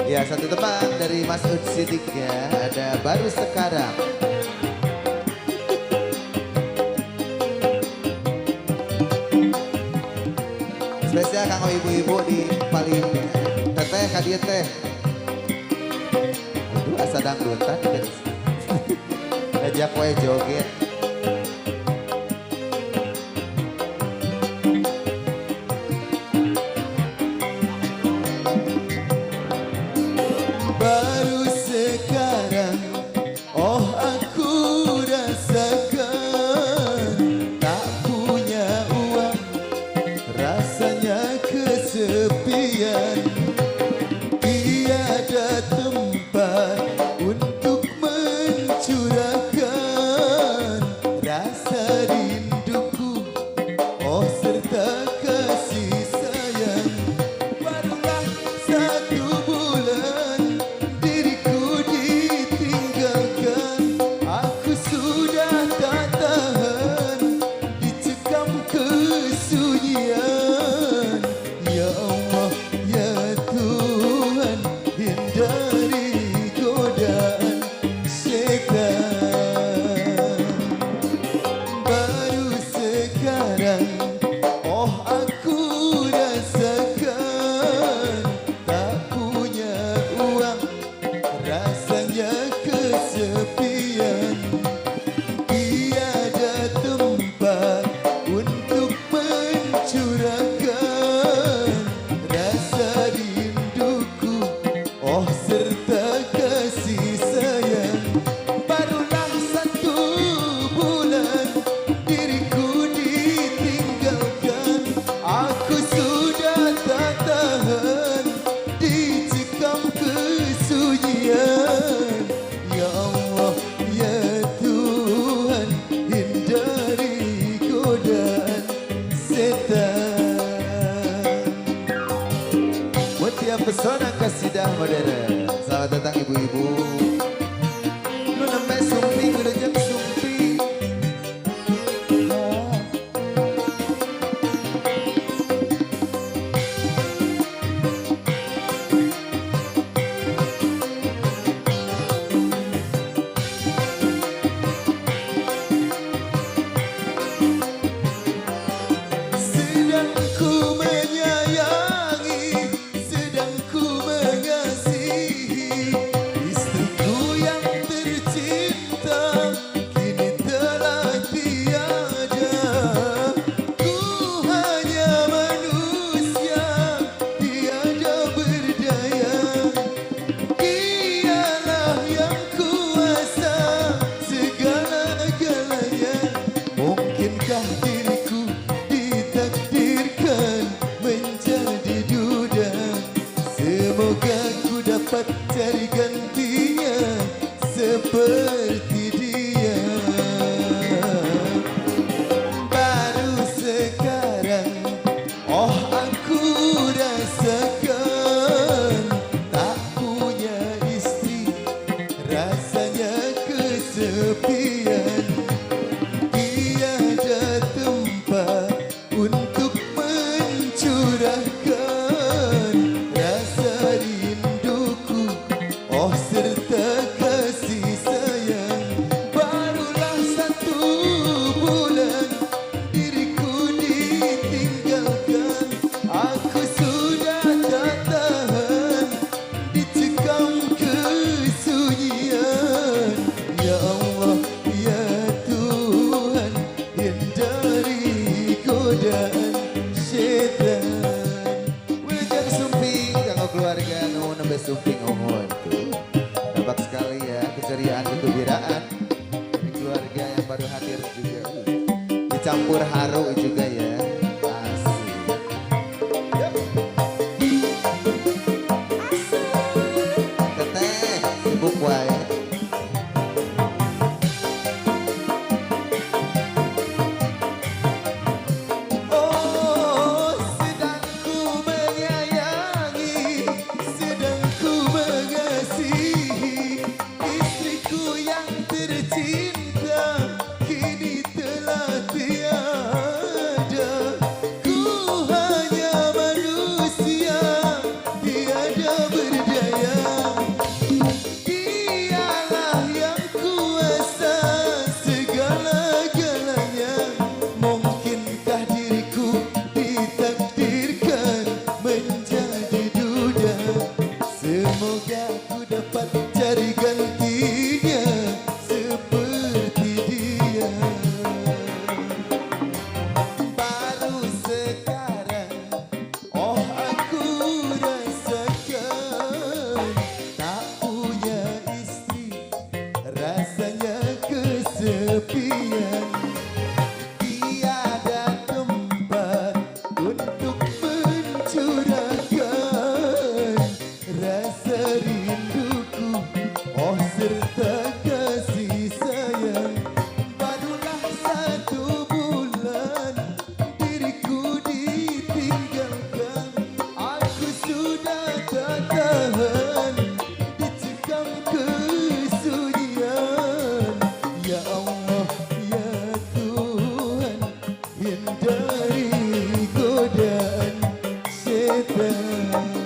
Ya, satu teman dari Mas Utsi 3 ada baru sekarang. Spesial kanggo ibu-ibu di paling teteh kadieu teh. Aduh asa dangdutan guys. Ngajak we joget. Baru sekarang, oh aku rasakan tak punya uang, rasanya kesepian, tiada tempat untuk mencurahkan rasa rinduku, oh serta kasih sayang. Barulah 1 bulan diriku ditinggalkan, aku sudah tak tahan dicekam kesunyian. Ya Allah, ya Tuhan, hindari godaan setan. Baru sekarang, oh aku rasakan tak punya uang, rasanya kesepian, tiada tempat untuk mencurahkan rasa rinduku, oh serta kasih sayang. Barulah 1 bulan diriku ditinggalkan, aku sudah tak tahan dicekam kesunyian. Ya Allah, ya Tuhan, hindari godaan setan. Mutia pesona kasidah modern. Selamat datang ibu-ibu. Lu nembe sumpi kudu jeung sumpi. Sedang ku menyayangi, sedang ku mengasihi istriku yang tercinta, kini telah tiada. Ku hanya manusia, tiada berdaya. Dialah yang kuasa segala-galanya. Mungkinkah diriku ditakdirkan menjadi duda? Semoga ku dapat cari gantinya seperti dia. Baru sekarang, oh aku rasakan tak punya istri, rasanya kesepian, tiada tempat untuk mencurahkan rasa rinduku, oh serta kasih sayang. Barulah 1 bulan diriku ditinggalkan, aku sudah tak tahan dicekam kesunyian. Ya Allah, ya Tuhan, hindari godaan setan. Wilujeng sumpi kanggo keluarga nu nembe sumpi ngohon tuh. Nampak sekali ya keceriaan kegembiraan dari keluarga yang baru hadir juga. Dicampur haru juga ya. Asik. Yuk. Teteh, sibuk wae. Oh, sedang ku menyayangi, sedang ku mengasihi istriku yang tercinta, kini telah tiada. Ku hanya manusia, tiada berdaya. kesepian. Tiada tempat untuk mencurahkan rasa rinduku, oh serta kasih sayang. Barulah 1 bulan diriku ditinggalkan, aku sudah tak tahan dicekam kesunyian. Ya Allah, ya Tuhan, hindari godaan setan.